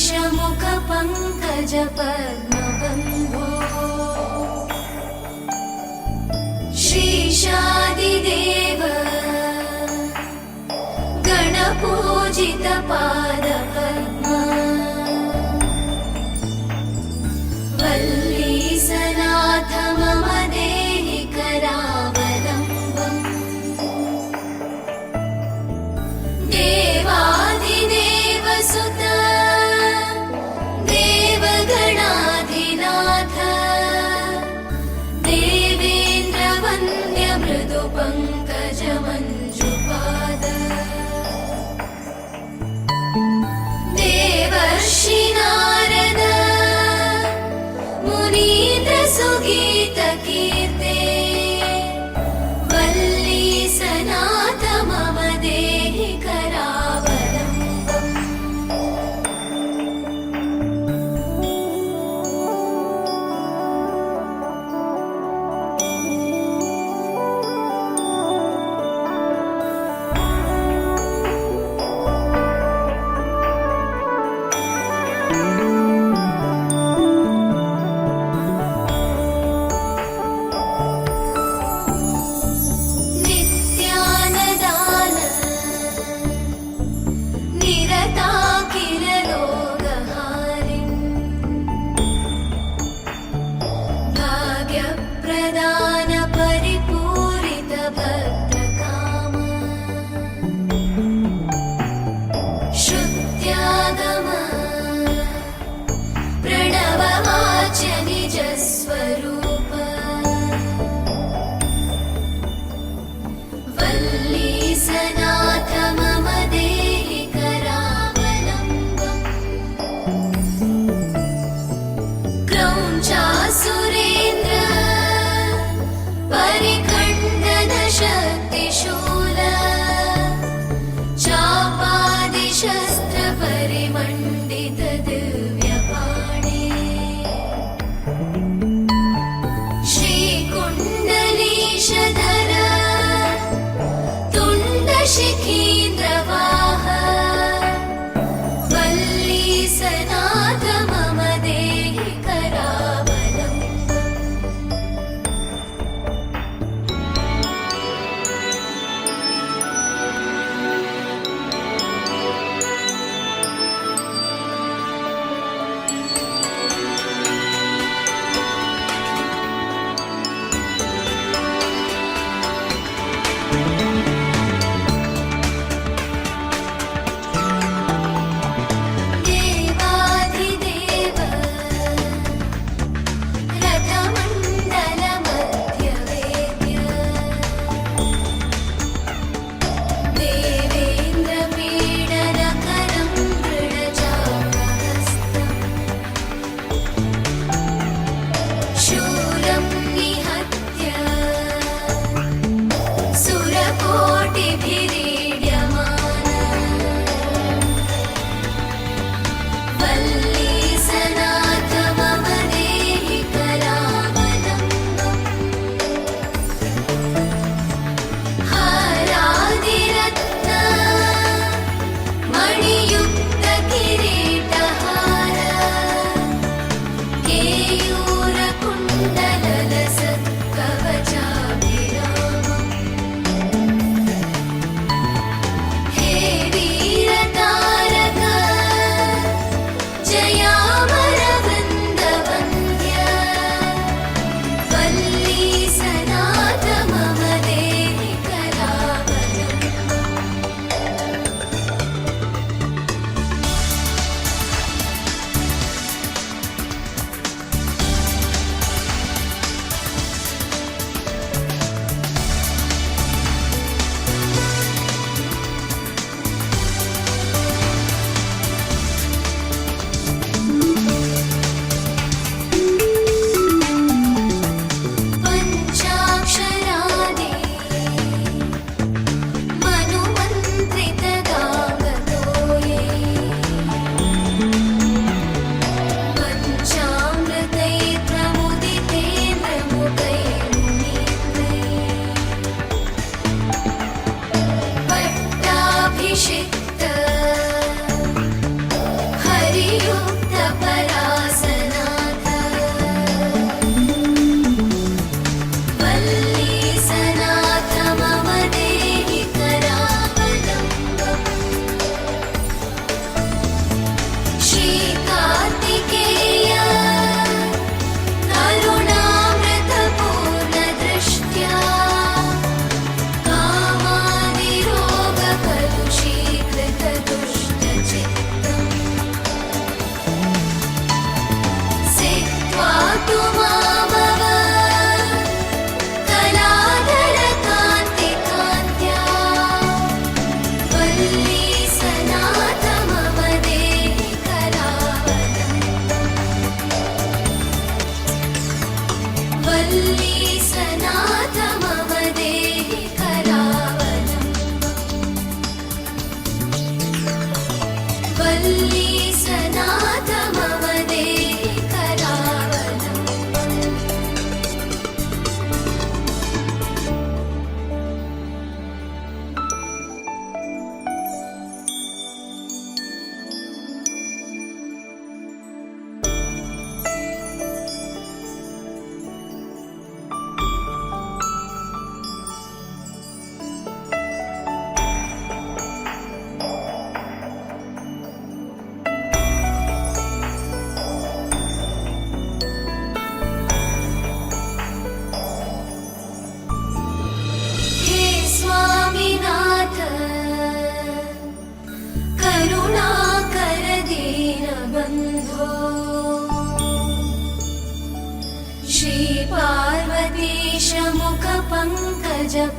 वृषमुखपङ्कजपद्मबन्धो श्रीशादिदेव गणपूजितपादपद्मा वल्लीसनाथ मम देहि करावलम्बम् देवाधिदेवसुत देवगणाधिनाथ देवेन्द्रवन्द्य मृदुपङ्कजमञ्जुपाद देवर्षि नारद मुनीन्द्रसुगीतकीर्ते वल्लीसनाथ मम देहि करावलम्बम् नित्यानदान निरताकिलरोगहारिन् भाग्यप्रदान परिपूरित भक्तकाम श्रुत्यागम प्रणववाच्य निजस्वरूप वल्लीसनाथ मम देहि करावलम्बम् क्रौञ्चासुरेन्द्र परिखण्डन शक्तिशूल चापादिशस्त्र परिमण्डित दिव्यपाणे श्रीकुण्डलीशधर तुण्डशिखीन्द्रवाह वल्लीसनाथ मम देहि करावलम्बम्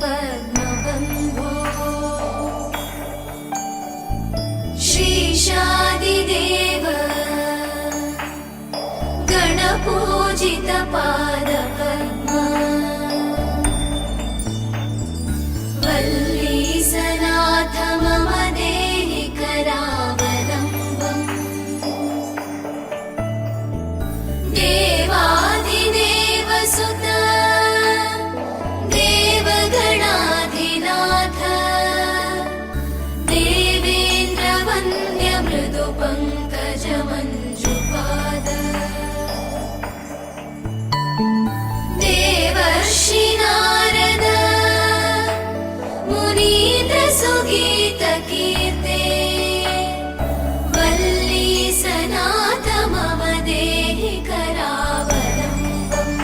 पद्मबन्धो श्रीशादिदेव गणपूजितपादपद्मा वल्लीसनाथ मम देहि करावलम्बम् देवादिदेव सुता देवगणाधिनाथ देवेन्द्रवन्द्य मृदुपङ्कजमञ्जुपाद देवर्षि नारद मुनीन्द्रसुगीतकीर्ते वल्लीसनाथ मम देहि करावलम्बम्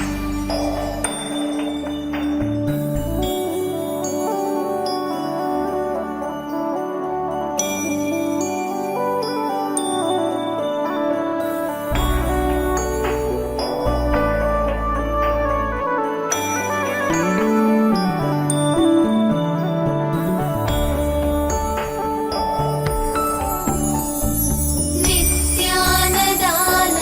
नित्यानदान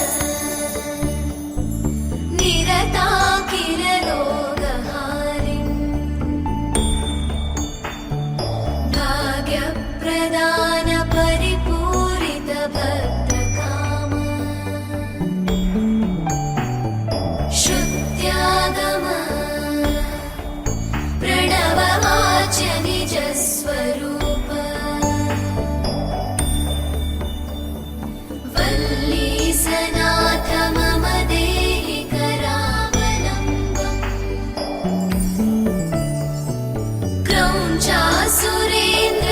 निरताकिलरोगहारिन् भाग्यप्रदान परिपूरितभक्तकाम श्रुत्यागम प्रणववाच्य निजस्वरूप वल्लीसनाथ मम देहि करावलम्बम् क्रौञ्चासुरेन्द्र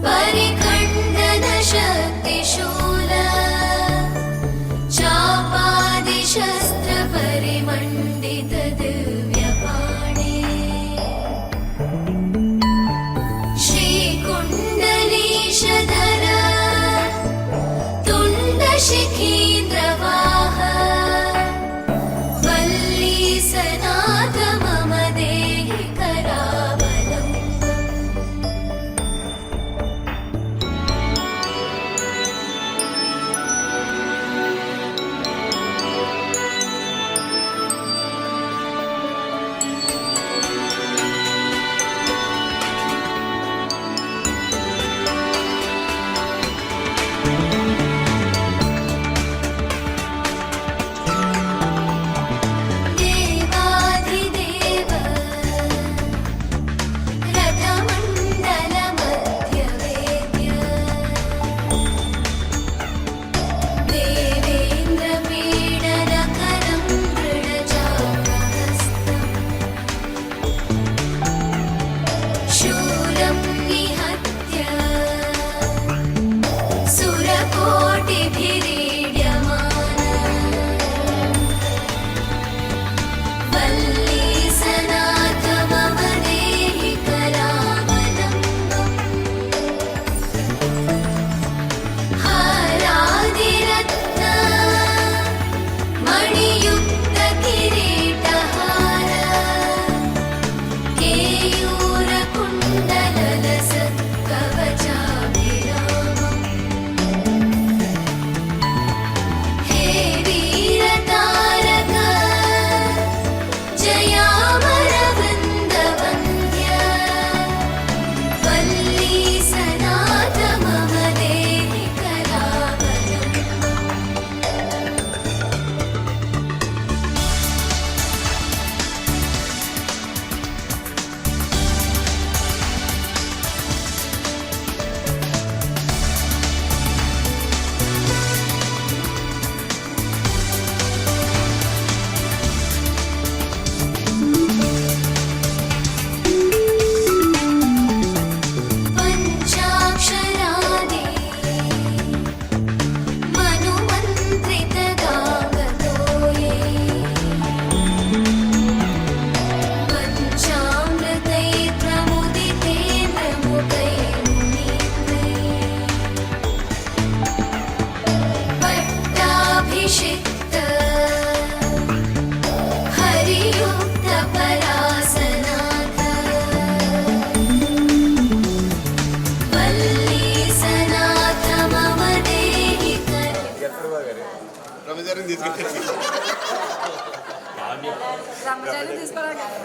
परिखण्डनशक्तिशूल चापादिशस्त्रपरिमण्डितदिव्यपाणे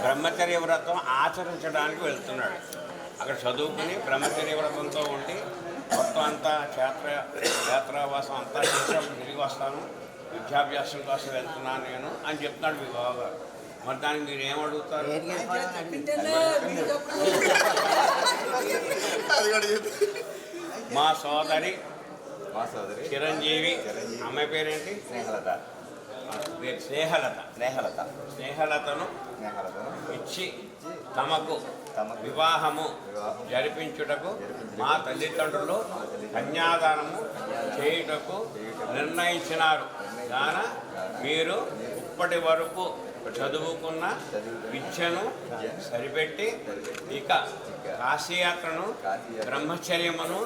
బ్రహ్మచర్య వ్రతం ఆచరించడానికి వెళ్తున్నాడు. అక్కడ చదువుకుని బ్రహ్మచర్య వ్రతంతో ఉండి మొత్తం అంతా క్షేత్రవాసం అంతా చేసినప్పుడు తిరిగి వస్తాను, విద్యాభ్యాసం కోసం వెళ్తున్నాను నేను అని చెప్తున్నాడు మీ బావగారు. మరి దానికి మీరు ఏమడుగుతారు? మా సోదరి చిరంజీవి, అమ్మాయి పేరేంటి? స్నేహలతను ఇచ్చి తమకు వివాహము జరిపించుటకు మా తల్లిదండ్రులు కన్యాదానము చేయుటకు నిర్ణయించినారు. కాన మీరు ఇప్పటి వరకు చదువుకున్న విద్యను సరిపెట్టి ఇక కాశీయాత్రను బ్రహ్మచర్యమును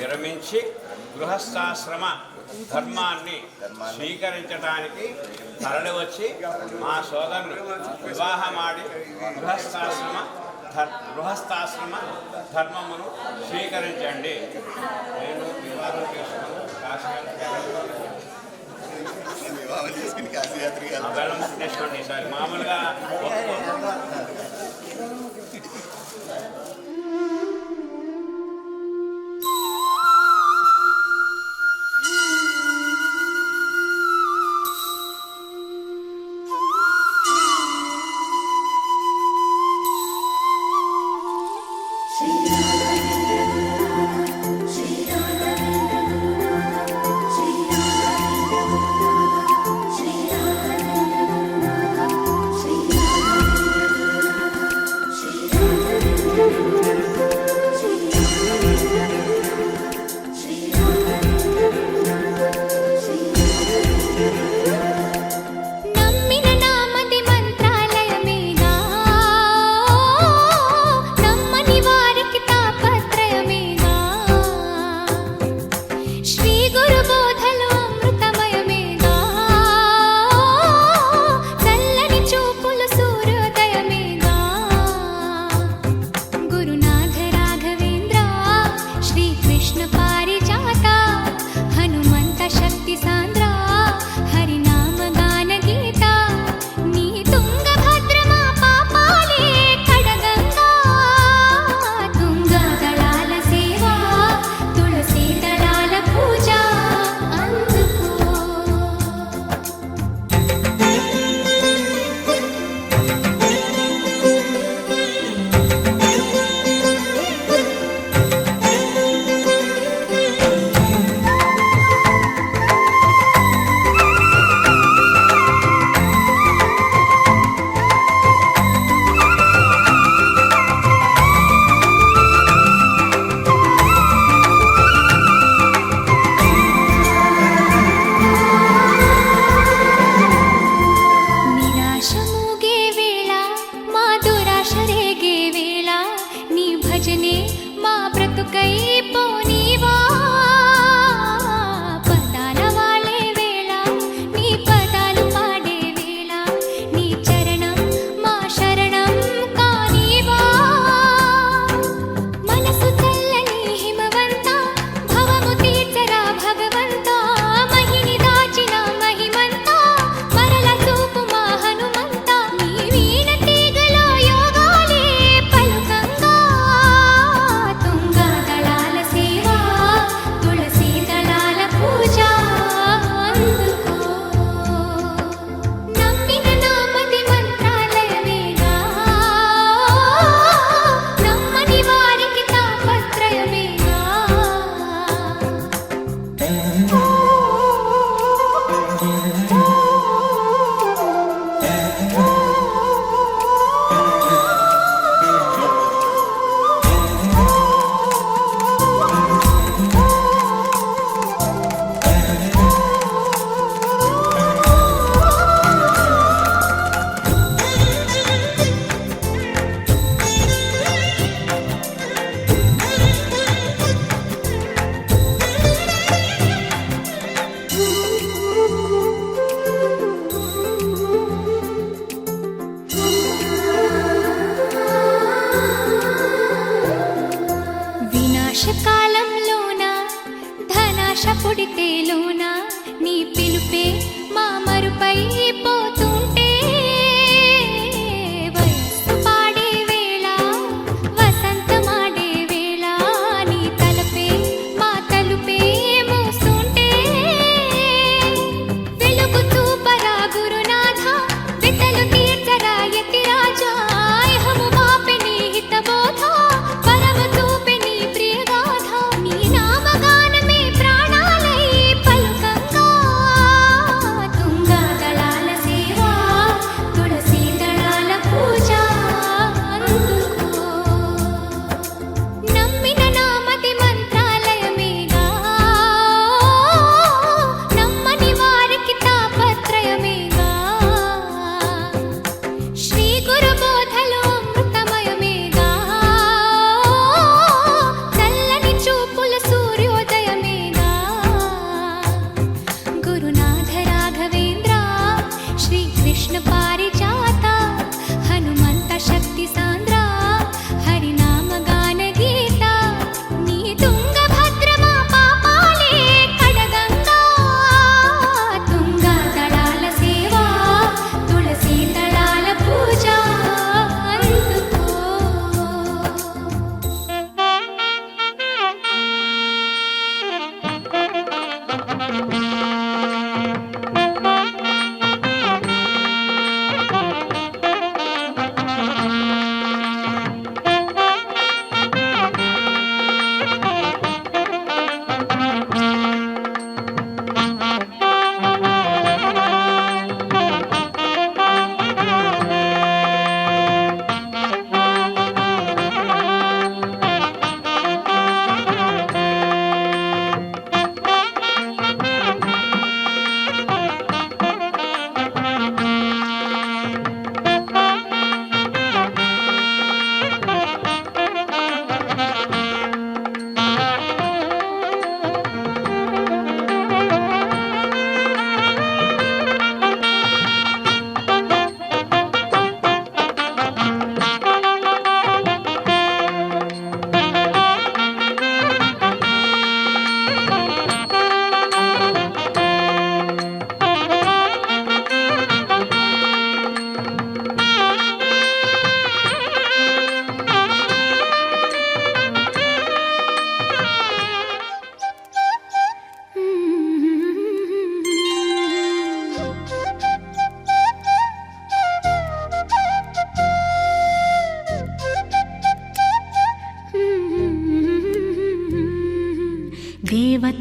విరమించి గృహస్థాశ్రమ ధర్మాన్ని స్వీకరించడానికి తరలి వచ్చి మా సోదరులు వివాహమాడి గృహస్థాశ్రమ ధర్మమును స్వీకరించండి. నేను వివాహం చేసుకోండి ఈసారి మామూలుగా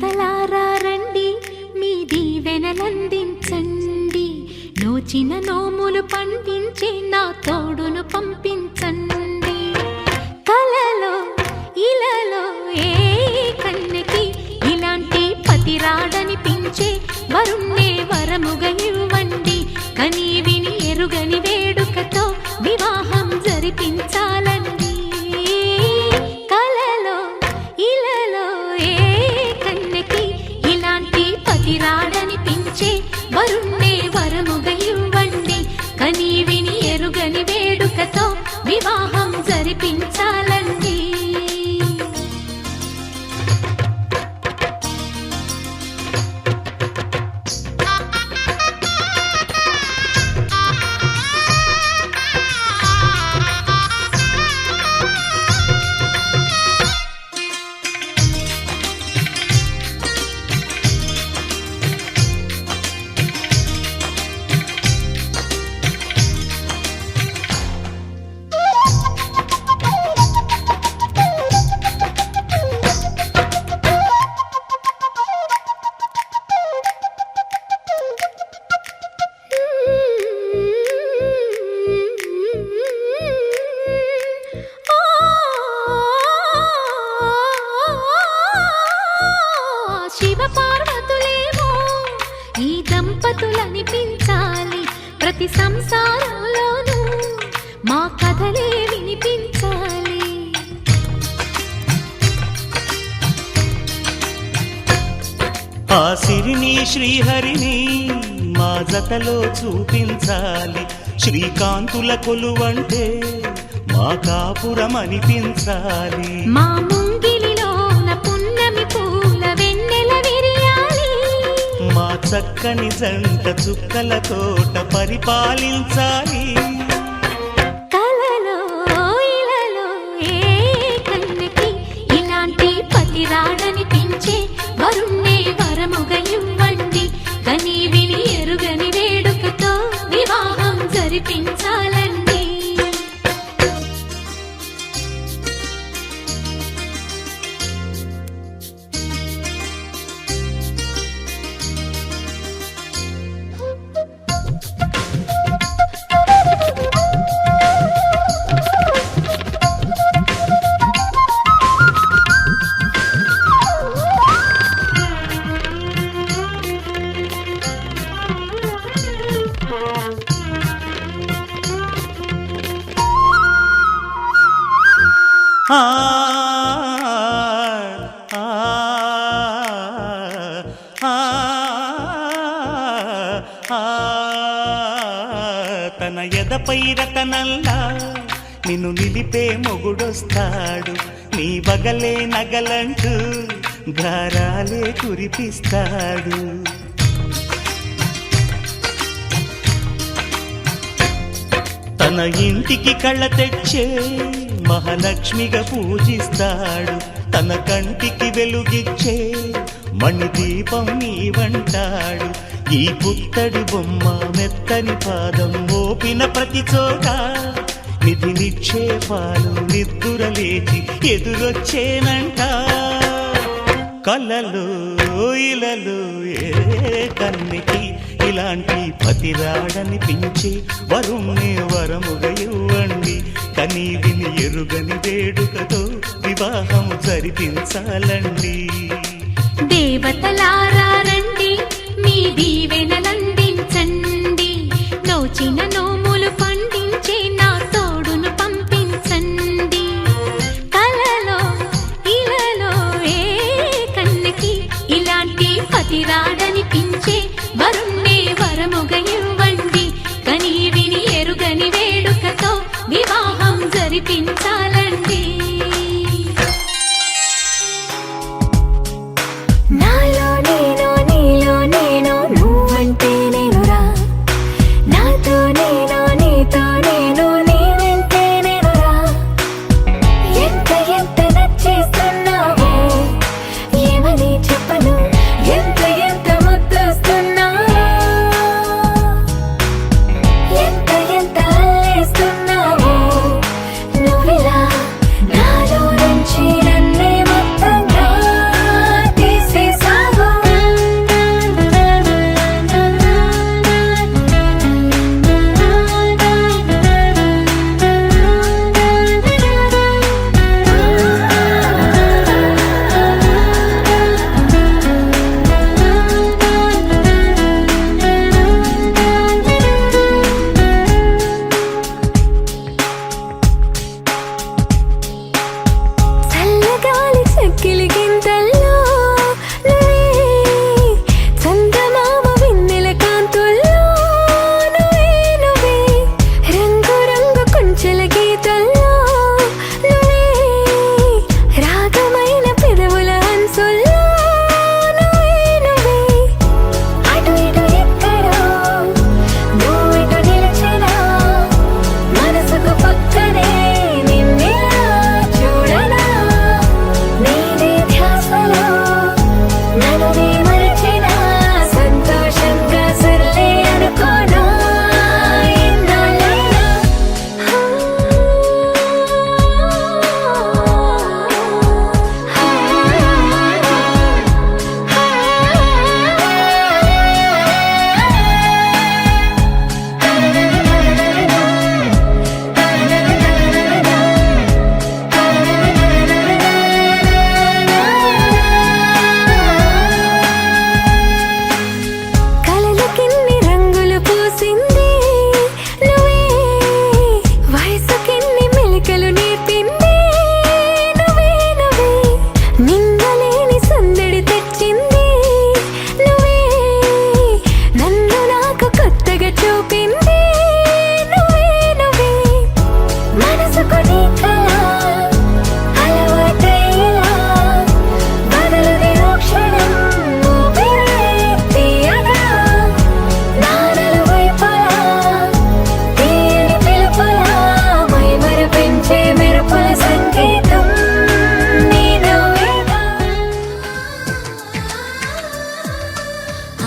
దేవతలారా రండి, మీ దీవెనలందించండి. నోచిన నోములు పండించే నా తోడును పంపించండి. కలలో ఇలలో ఏ కన్నెకి ఇలాంటి పతి రాడనిపించే వరుణ్ణే వరముగా ఇవ్వండి. కని విని ఎరుగని వేడుకతో వివాహం జరిపించాలండి. కలలో ఇలలో ఏ కన్నెకి ఇలాంటి పతి రాడనిపించే వరుణ్ణే వరముగా ఇవ్వండి. కని విని ఎరుగని వేడుకతో వివాహం జరిపించాలండి. శివ పార్వతులేమో ఈ దంపతులనిపించాలి. ప్రతి సంసారంలోనూ మా కథలే వినిపించాలి. ఆ సిరిని శ్రీహరిని మా జతలో చూపించాలి. శ్రీకాంతుల కొలువంటే మా కాపురం అనిపించాలి. మా ముంగిలిలోన పున్నమి పూల వెన్నెల విరియాలి. మా చక్కని జంట చుక్కల తోట పరిపాలించాలి. కలలో ఇలలో ఏ కన్నెకి ఇలాంటి పతి రాడనిపించే వరుణ్ణే వరముగా ఇవ్వండి. కని విని ఎరుగని వేడుకతో వివాహం జరిపించాలండి. ఆ ఆ ఆ తన ఎదపై రతనల్లా నిన్ను నిలిపే మొగుడొస్తాడు. నీ బగలే నగలంటూ గారాలే కురిపిస్తాడు. తన ఇంటికి కళ్ళ తెచ్చే మహాలక్ష్మిగా పూజిస్తాడు. తన కంటికి వెలుగిచ్చే మణిదీపం నీవంటాడు. ఈ పుత్తడి బొమ్మ మెత్తని పాదం మోపిన ప్రతి చోట నిధి నిక్షేపాలు నిద్దురలేచి ఎదురొచ్చేనంట. కలలో ఇలలో ఏ కన్నికి ఇలాంటి పతి రాడనిపించి వరుణ్ణి వరముగా ఇవ్వండి. కని విని ఎరుగని వేడుకతో వివాహం జరిపించాలండి. దేవతలారా రండి, మీ దీవెనలందించండి. నోచిన నోములు పండించే నా తోడును పంపించండి. కలలో ఇలలో ఏ కన్నెకి ఇలాంటి పతి రాడనిపించే వరుణ్ణే వరముగా ఇవ్వండి. కని విని ఎరుగని వేడుకతో వివాహం జరిపించాలండి. నాలో నేను నీలో నేను నువ్వంటే నేనురా. నాతో నేను నీతో నేను నీ వెంటే నేనురా. ఎంత ఎంత నచ్చేస్తున్నావో ఏమని చెప్పను. ఎంత ఎంత ముద్దొస్తున్నావో ఎంత ఎంత అల్లేస్తున్నావో నువ్విలా పాటల్లో నువ్వే రాగమైన పెదవుల హంసుల్లో నువ్వే నువ్వే అటు ఇటు ఎక్కడో నువ్వెటు నిలిచినా మనసుకు పక్కనే నిన్నిలా చూడనా నీదే ధ్యాసలో నన్నునే మరచినా సంతోషంగా సర్లే అనుకోనా ఎన్నాళ్ళైనా కలలకిన్ని రంగులు పూసింది నువ్వే వయసుకిన్ని మెలికలు నేర్పింది నువ్వే నువ్వే నిందలేని సందడి తెచ్చింది నువ్వే నన్ను నాకు కొత్తగా చూపింది నువ్వే నువ్వే మనసుకు నీ కళ అలవాటయ్యేలా బదులుది ఓ క్షణం ఊపిరే తీయగా నా నలువైపులా తీయని పిలుపులా మైమరపించే మెరుపుల సంగీతం నీ నవ్వేగా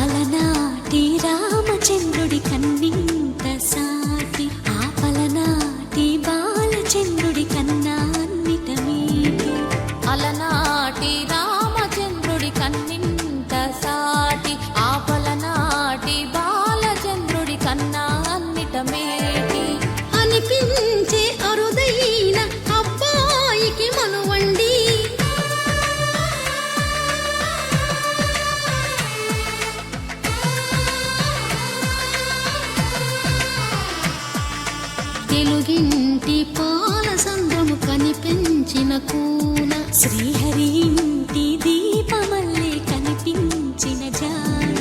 అలనాటి రామచంద్రుడి కన్నింత సాటి ఆపలనాటి బాలచంద్రుడి కన్నా అన్నిట మీటి అలనాటి రామచంద్రుడి కన్నింత సాటి ఆపలనాటి బాలచంద్రుడి కన్నా అన్నిట మేటి అనిపించే అరుదైన అబ్బాయికి మనువండి తెలుగింటి పాల సంద్రము కనిపించిన కూన శ్రీహరి ఇంటి దీపమల్లే కనిపించిన జాన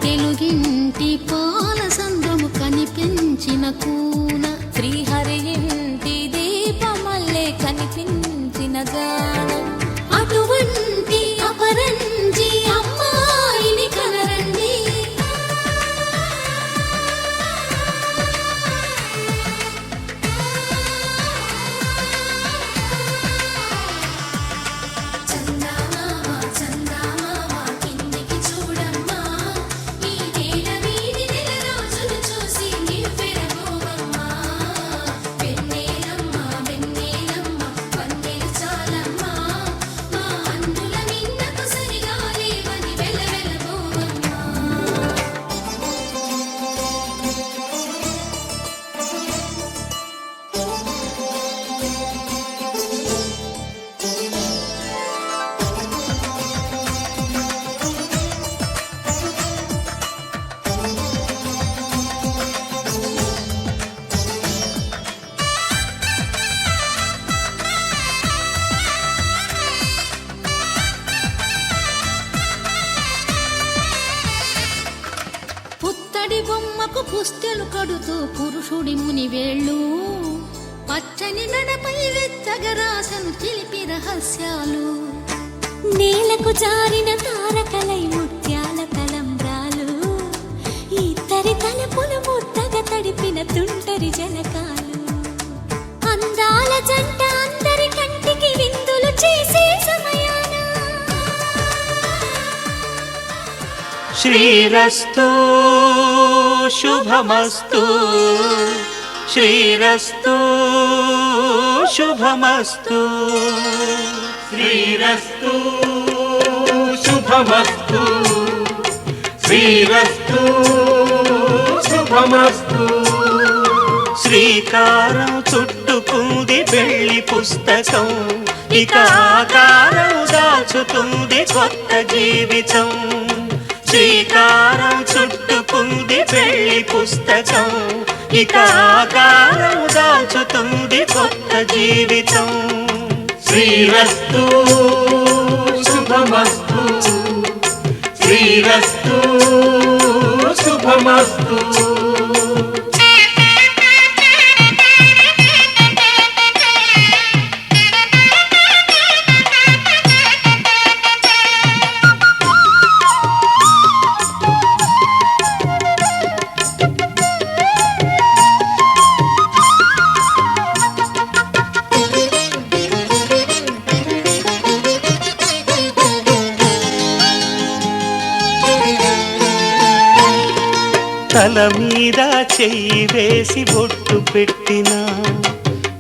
తెలుగింటి పాల సంద్రము కనిపించిన కూన శ్రీహరి ఇంటి దీపమల్లే కనిపించిన జాన అటువంటి అపరంజి అమ్మాయిని కనరండి చందమామ చందమామ కిందికి చూడమ్మా ఈ నేల వీడి నెల రోజులు చూసి నివ్వెరపోవమ్మా వెన్నెలమ్మ వెన్నెలమ్మ వన్నెలు చాలమ్మా మా అన్నుల నిన్నకు సరిగా లేవని వెలవెలబోవమ్మా పుత్తడి బొమ్మకు పుస్తెలు కడుతూ పురుషుడి ముని వేళ్ళు పచ్చని మెడపై వెచ్చగా రాసను చిలిపి రహస్యాలు నేలకు జారిన తారకలై ముత్యాల తలంబ్రాలు ఇద్దరి తలపులు ముద్దగా తడిపిన తుంటరి జలకాలు అందాల జంట అందరి కంటికి విందులు చేసే సమయాన శ్రీరస్తు శుభమస్తు శ్రీరస్తు శుభమస్తు శ్రీరస్తు శుభమస్తు శ్రీరస్తు శుభమస్తు శ్రీకారం చుట్టుకుంది వెళ్ళి పుస్తకం ఇక ఆకారం దాచుతుంది కొత్త జీవితం శ్రీకారం చుట్టుకుంది వెళ్ళి పుస్తకం ఇక ఆకారం దాచుతుంది కొత్త జీవితం శ్రీరస్తు శుభమస్తు శ్రీరస్తు శుభమస్తు తల మీద చెయ్యి వేసి బొట్టు పెట్టినా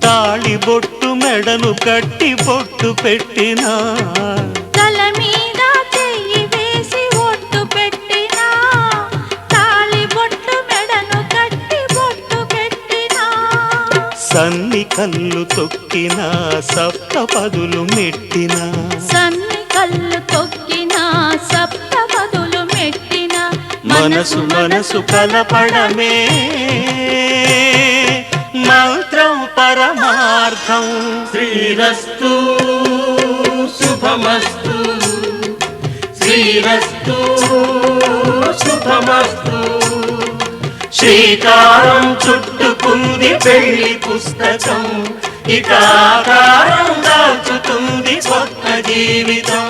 తాళి బొట్టు మెడను కట్టి బొట్టు పెట్టినా తల మీద చెయ్యి వేసి ఒట్టు పెట్టినా తాళి బొట్టు మెడను కట్టి బొట్టు పెట్టినా సన్ని కళ్ళు తొక్కినా సప్తపదులు మెట్టినా సన్ని కళ్ళు తొక్కినా సప్తపదులు మెట్టినా మనసు మనసు కలపడమే మంత్రం పరమార్థం. శ్రీరస్తు శుభమస్తు శ్రీరస్తు శుభమస్తు. శ్రీకారం చుట్టుకుంది పెళ్లి పుస్తకం ఇక ఆకారం దాచుతుంది కొత్త జీవితం.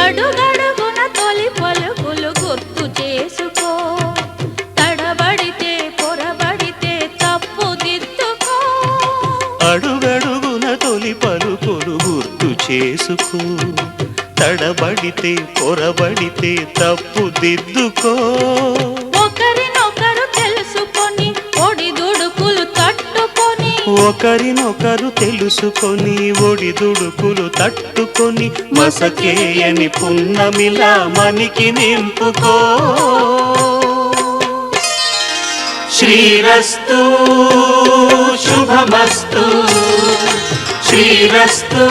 అడుగడుగున తొలి పలుకులు గుర్తు చేసుకో తడబడితే పొరబడితే తప్పు దిద్దుకో అడుగడుగున తొలి పలుకులు గుర్తు చేసుకో తడబడితే పొరబడితే తప్పు దిద్దుకో ఒకరినొకరు తెలుసుకొని ఒడిదుడుకులు తట్టుకొని ఒకరినొకరు తెలుసుకొని ఒడిదుడుకులు తట్టుకొని మసకేయని పున్నమిలా మనికి నింపుకో. శ్రీరస్తు శుభమస్తు శ్రీరస్తు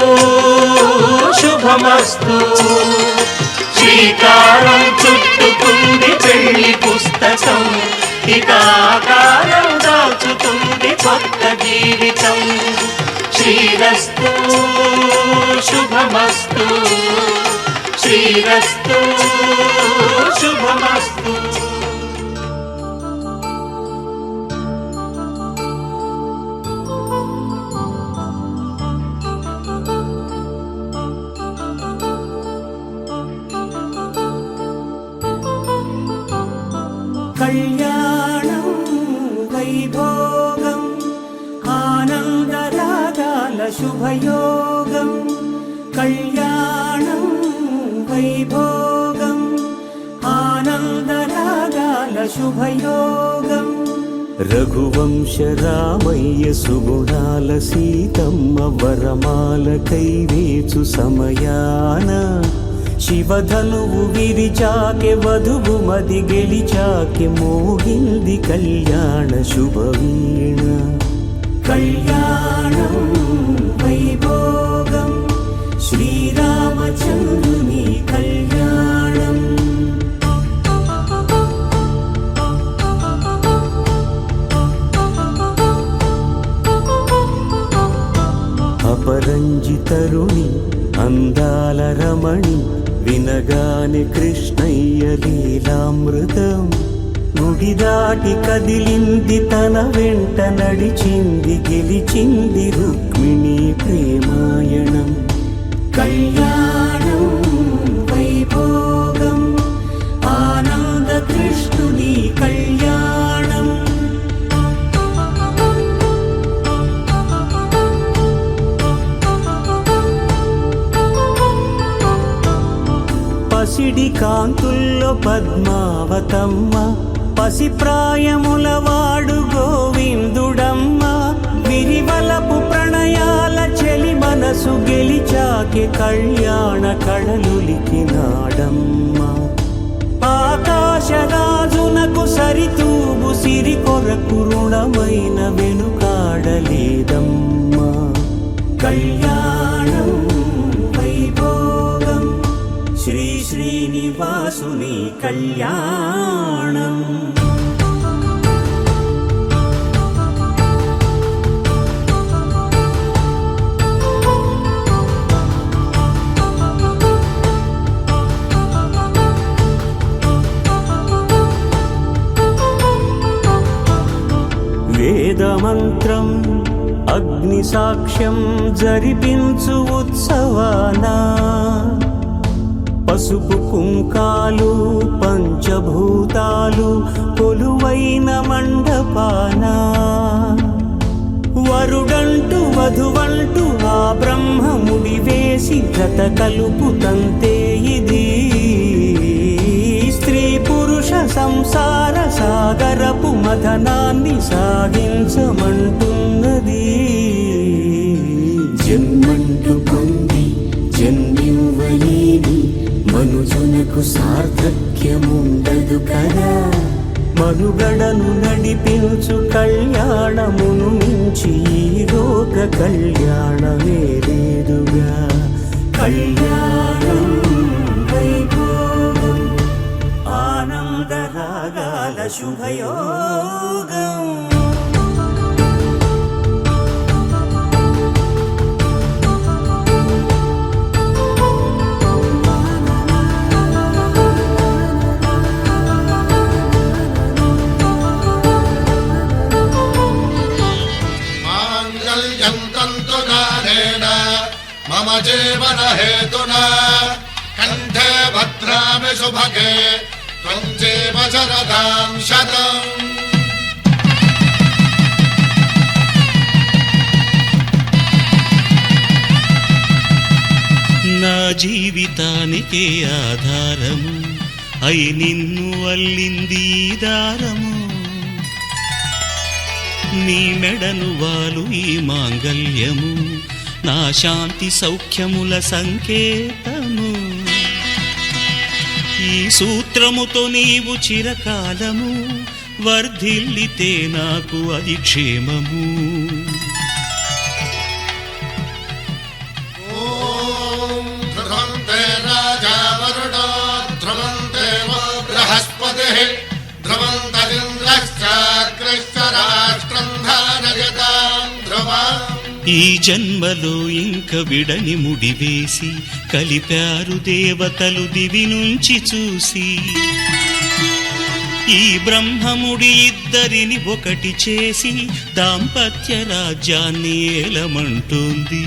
శుభమస్తు. శ్రీకారం చుట్టుకుంది పెళ్లి పుస్తకం ఇక ఆకారం దాచుతుంది కొత్త జీవితం. శ్రీరస్తు శుభమస్తు శ్రీరస్తు శుభమస్తు. కళ్యాణం వైభోగం ఆనందరాగాల శుభయోగం. కళ్యాణం వైభోగం ఆనందరాగాల శుభయోగం. రఘువంశ రామయ్య సుగుణాల సీతమ్మ వరమాల కైవేచు సమయాన శివధనువు విరిచాకె వధువు మది గెలిచాకె మోగింది కళ్యాణ శుభవీణ. కళ్యాణం వైభోగం శ్రీరామచంద్రుని కళ్యాణం. అపరంజి తరుణి అందాల రమణి వినగానే కృష్ణయ్య లీలామృతం. గుడి దాటి కదిలింది తన వెంట నడిచింది గెలిచింది రుక్మిణి ప్రేమాయణం. కళ్యాణం వైభోగం ఆనంద కృష్ణుని కళ్యాణం. పసిడి కాంతుల్లో పద్మావతమ్మ పసిప్రాయముల వాడు గోవిందుడమ్మ. విరివలపు ప్రణయాల చెలి మనసు గెలిచాకె కళ్యాణ కళలులికినాడమ్మ. ఆకాశరాజునకు సరితూగు సిరి కొరకు రుణమైన వెనుకాడలేదమ్మా. కళ్యాణం వైభోగం శ్రీ శ్రీనివాసుని కళ్యాణం. అగ్ని సాక్ష్యం జరిపించు ఉత్సవానా పసుపు కుంకాలు పంచభూతాలు కొలువైన మండపానా వరుడంటూ వధువంటూ ఆ బ్రహ్మముడి వేసి జత కలుపు తంతే ఇది స్త్రీ పురుష సంసార సాగరపు మథనాన్ని సాగించమంటున్నది జన్మంటూ పొంది జన్మివ్వలేని మనుజునకు సార్థక్యముండదు కదా మనుగడను నడిపించు కళ్యాణమును మించి ఈ లోక కళ్యాణమే లేదుగా కళ్యాణం వైభోగం ఆనందరాగాల శుభయోగం मम जीवन हेतुना कंठे भद्रामि शुभगे त्वं जीव शरदां शतम् నా జీవితానికే ఆధారము అయి నిన్ను అల్లింది దారము నీ మెడను వాలు ఈ మాంగల్యము నా శాంతి సౌఖ్యముల సంకేతము ఈ సూత్రముతో నీవు చిరకాలము వర్ధిల్లితే నాకు అది క్షేమము ఓం ధ్రువంతే రాజా వరుణో ధ్రువంతే బృహస్పతిః ధ్రువంతరింద్రశ్చాగ్రశ్చ రాష్ట్రం ధారయతాం ధ్రువం ఈ జన్మలో ఇంక విడని ముడివేసి కలిపారు దేవతలు దివి నుంచి చూసి ఈ బ్రహ్మముడి ఇద్దరిని ఒకటి చేసి దాంపత్య రాజ్యాన్ని ఏలమంటోంది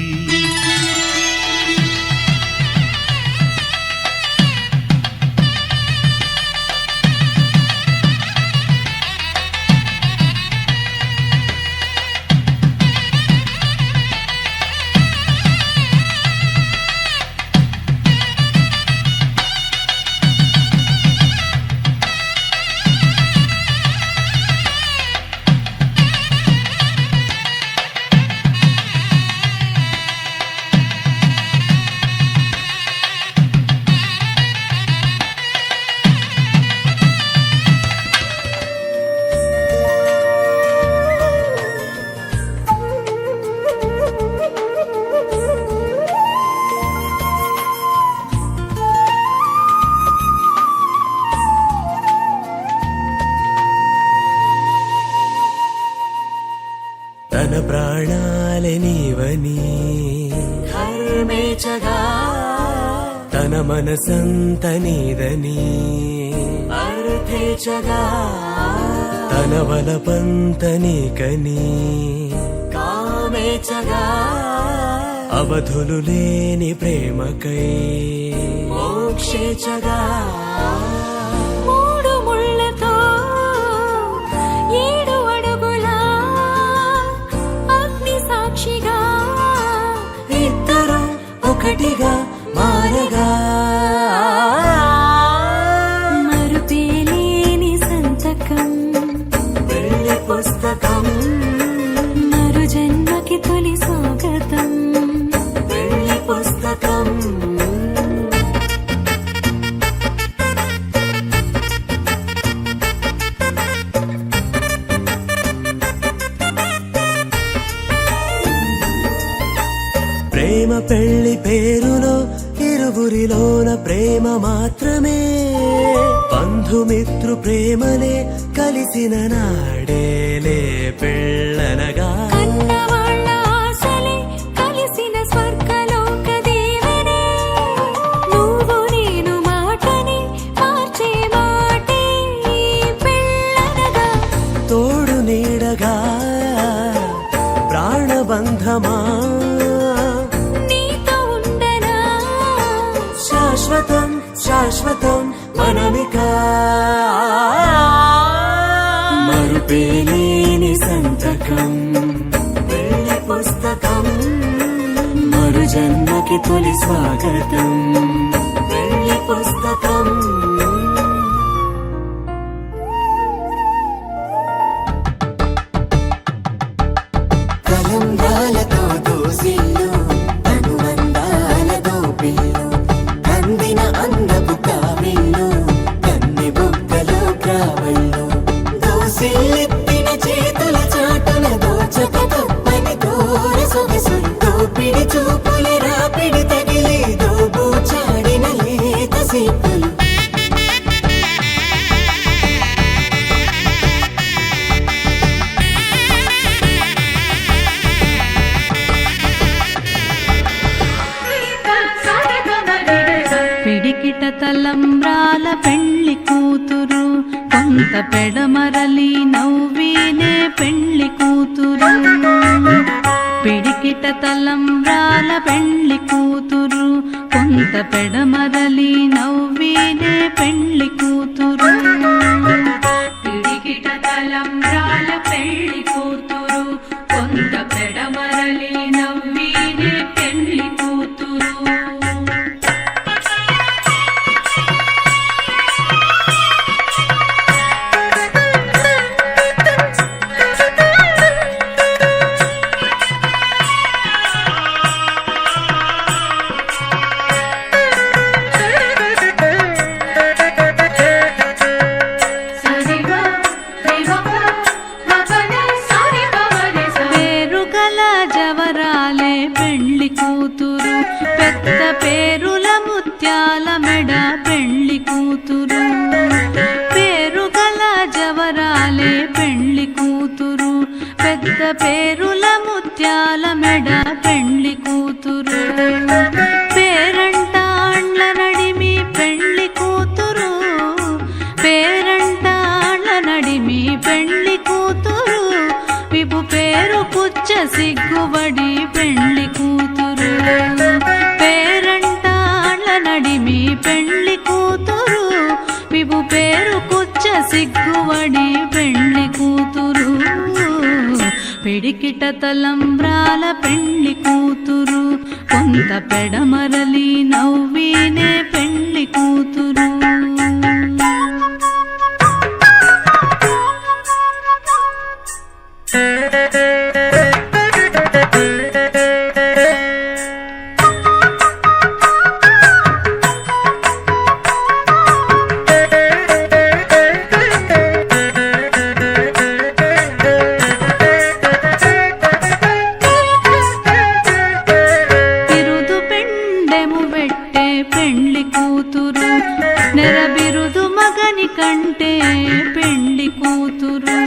తన ప్రాణాలనివని హర్మేచగా తన మనసంత నీదని అర్థేచగా తన వలపంత నీకని కామేచగా అవధులు లేని ప్రేమకై మోక్షేచగా మూడు ముళ్ళతో ఏడు అడుగుల అగ్ని సాక్షిగా ఇద్దరు ఒకటిగా మారగా మరుపేలేని సంతకం వెళ్ళి పుస్తకం మరు జన్మకి తొలి స్వాగతం వెళ్ళి పుస్తకం ప్రేమ పెళ్లి పేరులో ఇరువురిలోన ప్రేమ మాత్రమే బంధుమిత్రు ప్రేమలే కలిసిన నాడేలే పెళ్ళనగా కన్నవాళ్ళ ఆశలే కలిసిన స్వర్గలోక దేవనే నువ్వు నేను మాటని మార్చే మాటే పెళ్ళనగా తోడు నీడగా ప్రాణబంధమా శాశ్వతం శాశ్వతం మనమిక మరుపేలేని సంతకం పెళ్లి పుస్తకం మరు జన్మకి తొలి స్వాగతం పెళ్లి పుస్తకం కలంబ్రాలతో దోసిల్లు అనుబంధాలతో పిల్లు అందిన అందపు కావిళ్ళు కన్నె బుగ్గలో కావళ్ళు దోసిల్లెత్తిన చేతుల చాటున దోచక తప్పని దూర సొగసులు దోపిడి చూపుల రాపిడి తగిలి దోబూచాడిన లేత సీపులు పిడికిట తలంబ్రాల పెళ్లి కూతురు కొంత పెడమరలి నవ్వినే పెళ్లి కూతురు పిడికిట తలంబ్రాల పెళ్లి కూతురు కొంత పెడమరలి నవ్వినే పెళ్లి కూతురు పిడికిట తలంబ్రాల పెళ్లి కూతురు కొంత పెడమరలి నవ్వినే పెళ్లి కూతురు పేరుగల జవరాలే పెళ్లి కూతురు పెద్ద పేరుల ముత్యాల మెడ పెళ్లి కూతురు పేరుగల జవరాలే పెళ్లి కూతురు పెద్ద పేరుల ముత్యాల మెడ పెళ్లి కూతురు పేరంటాండ్ల నడిమి పెళ్లి కూతురు పేరంటాండ్ల నడిమి పెళ్లి కూతురు విభు పేరు పుచ్చ సిగ్గుబడి పెళ్లి కూతురు పేరంటాండ్ల నడిమి పెళ్లి కూతురు విభు పేరు కుచ్చ సిగ్గుబడి పెళ్లి కూతురు పిడికిట తలంబ్రాల పెళ్లి కూతురు కొంత పెడమరలి నవ్వినే పెళ్లి కూతురు బిరుదు పెండెము పెట్టే పెళ్లి కూతురు నెర బిరుదు మగని కంటే పెళ్లి కూతురు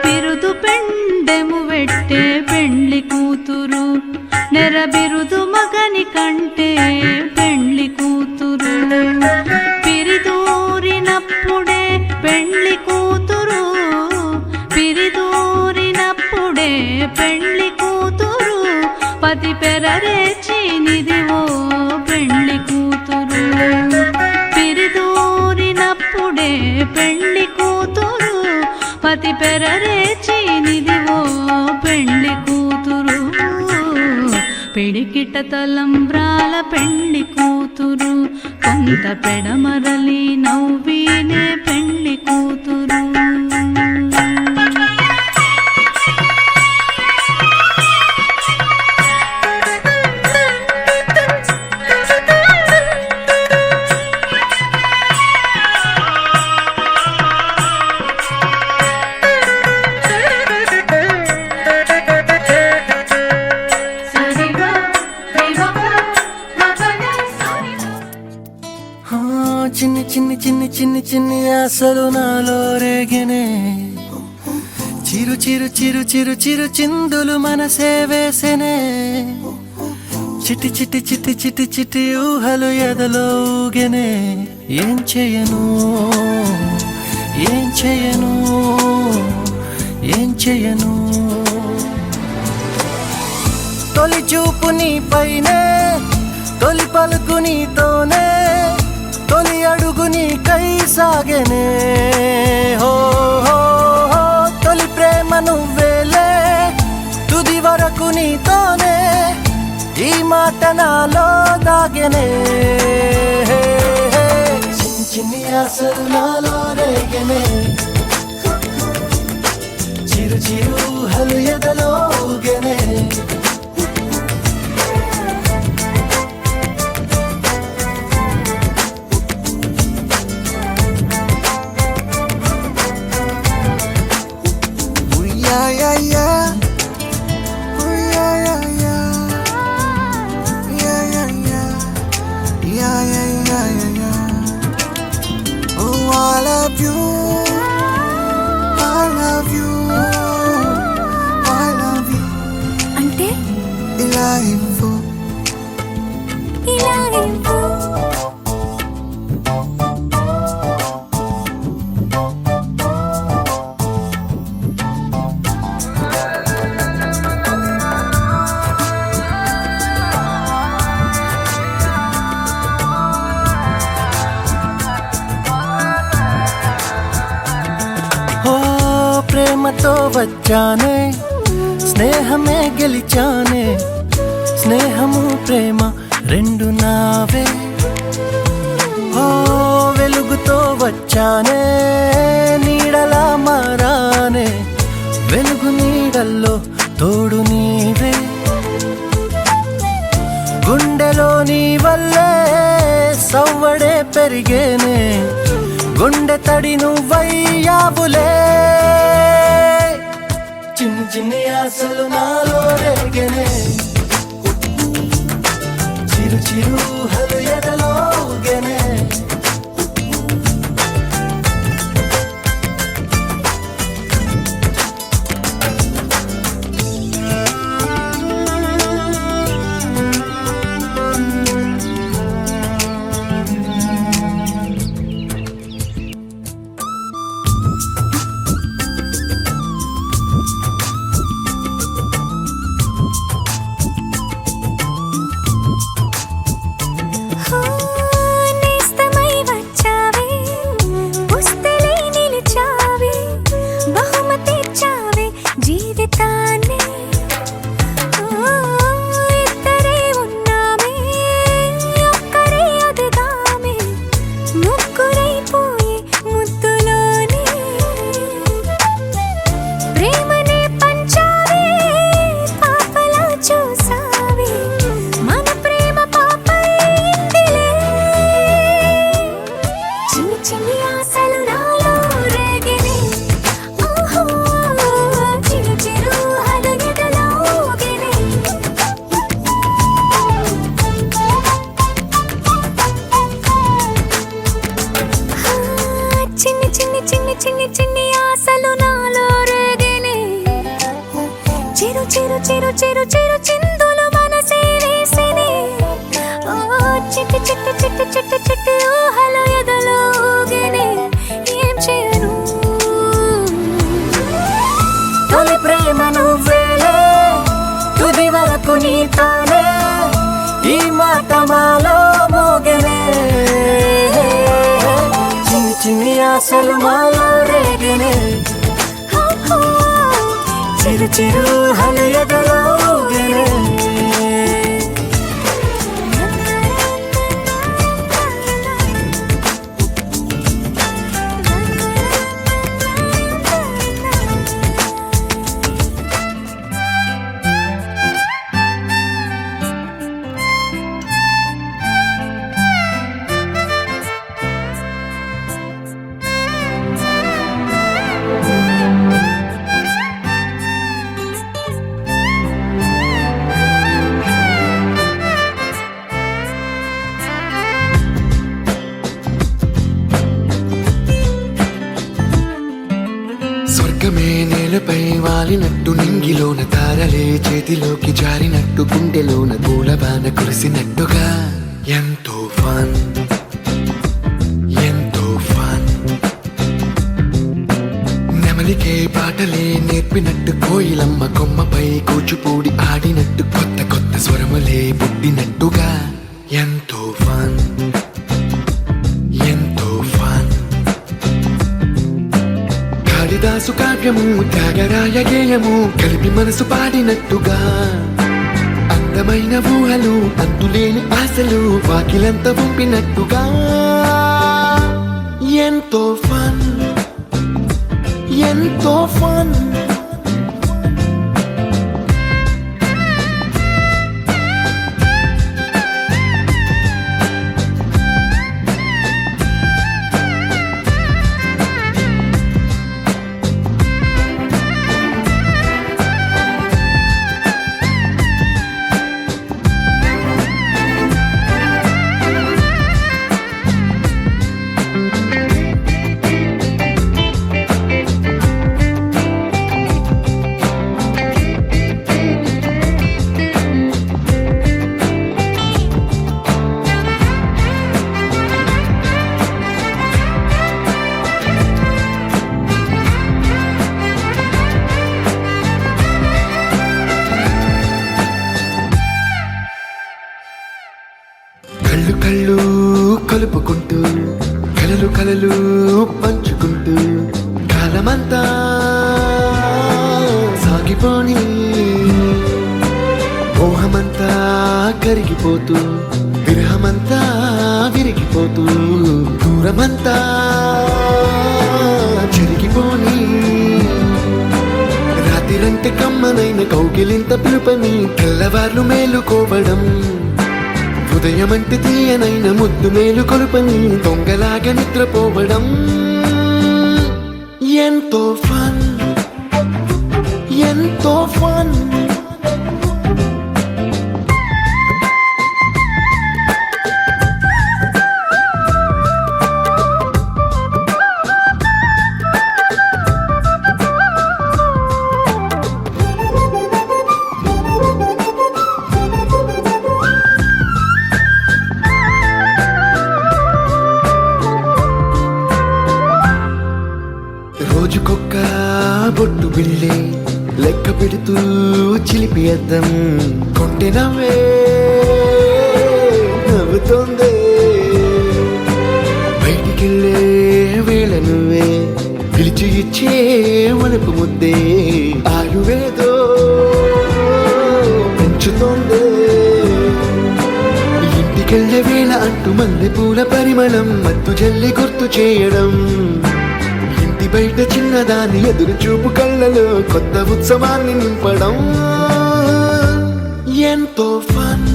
బిరుదు పెండెము పెట్టే పెళ్లి కూతురు నెర బిరుదు మగని కంటే పెళ్లి కూతురు పిరిదూరినప్పుడే పెళ్లి కూతురు పిరిదూరినప్పుడే పెళ్లి కూతురు పతి పెరరేచి నిదివో పెళ్లి కూతురు పిరిదూరినప్పుడే పెళ్లి కూతురు పతి పెరరేచి నిదివో పెళ్లి కూతురు పిడికిట తలంబ్రాల పెళ్లి కూతురు కొంత పెడమరలి నవ్వినే పెళ్లి కూతురు చిన్ని చిన్ని చిన్ని చిన్ని చిన్ని ఆశలు నాలో రేగినే చిరు చిరు చిరు చిరు చిరు చిందులు మనసే వేసెనే చిటి చిటి చిటి చిటి చిటి ఊహలు ఎదలో ఊగెనే ఏం చేయను ఏం చేయను ఏం చేయను తొలి చూపు నీ పైనే తొలి పలుకు నీతోనే తొలి అడుగు నీకై సాగెనే హో హో హో తొలి ప్రేమ నువ్వేలే తుది వరకు నీతోనే ఈ మాట నాలో దాగెనే చిన్ని చిన్ని ఆశలు నాలో రేగెనే చిరు చిరు హలు ఎదలో ఊగెనే అంటే ఇలా ఇవ్వు. ఓ ప్రేమతో వచ్చానే స్నేహమే గెలిచానే స్నేహము ప్రేమ రెండు నావే ఓ వెలుగుతో వచ్చానే నీడలా మారానే వెలుగు నీడల్లో తోడు నీవే గుండెలో నీ వల్లే సవ్వడే పెరిగేనే గుండె తడి నువ్వయ్యావులే చిన్ని చిన్ని ఆశలు నాలో రేగెనే చిరు చిరు హలు ఎదలో ఊగెనే నేస్తమై వచ్చావే పుస్తలై నిలిచావే బహుమతిచ్చావే జీవితాన్ని ఇద్దరే ఉన్నామే ఒక్కరే అదుగామే ముగ్గురైపోయి ముద్దులోనే ప్రేమనే పంచావే పాపలా చూసావే మన ప్రేమ పాపైందిలే చిన్ని చిన్ని ఆశలు నాలో రేగినే ఓహో చిరు చిరు హలు ఎదలో ఊగెనే చిన్ని చిన్ని చిన్ని చిన్ని చిన్ని ఆశలు నాలో రేగినే చిరు చిరు చిరు చిరు చిరు చిందులు మనసే వేసినే ఓ చిట్టి చిట్టి చిట్టి చిట్టి చిట్టి ఊహలు ఎదలో ఊగెనే ఏం చేయను తొలి ప్రేమ నువ్వేలే తుది వరకు నీతోనే ఈ మాట మాలో మోగెనే చిన్ని చిన్ని ఆశలు మాలో రేగెనే చిరు చిరు హలు ఎదలో ఊగెనే స్వర్గమే నేలపై వాలినట్టు నింగిలోన తారలే చేతిలోకి జారినట్టు గుండెలోన పూలబాన కురిసినట్టుగా ఎంతో ఫన్ ఎంతో ఫన్ నెమలికే పాటలే నేర్పినట్టు కోయిలమ్మ కొమ్మపై కూచిపూడి ఆడినట్టు కొత్త కొత్త స్వరములే పుట్టినట్టుగా ఎంతో ఫన్ రాగము త్యాగరాయ గేయము కలిపి మనసు పాడినట్టుగా అందమైన ఊహలు అంతులేని ఆశలు వాకిలంతా పంపినట్టుగా ఎంతో ఫన్ ఎంతో ఫన్ కళ్ళు కళ్ళు కలుపుకుంటూ కలలు కలలు పంచుకుంటూ కాలమంతా సాగిపోని మోహమంతా కరిగిపోతూ విరహమంతా విరిగిపోతూ దూరమంతా చెరిగిపోని రాత్రిరంటే కమ్మనైన కౌగిలింత పిలుపని తెల్లవార్లు మేలుకోవడం ఉదయమంటే తీయనైన ముద్దు మేలు కొలుపని దొంగలాగా నిద్రపోవడం ఎంతో ఫన్ ఎంతో ఫన్ రోజుకొక్క బొట్టు బిళ్ళే లెక్క పెడుతూ చిలిపి అద్దం కొంటె నవ్వే నవ్వుతోందే బయటికెళ్ళే వేళ నువ్వే పిలిచి ఇచ్చే వనపు ముద్దే ఆయువేదో పెంచుతోందే ఇంటికెళ్ళే వేళ అంటూ మల్లె పూల పరిమళం మత్తు జల్లి గుర్తు చేయడం బయట చిన్నదాని ఎదురు చూపు కళ్ళలో కొత్త ఉత్సవాన్ని నింపడం ఎంతో ఫన్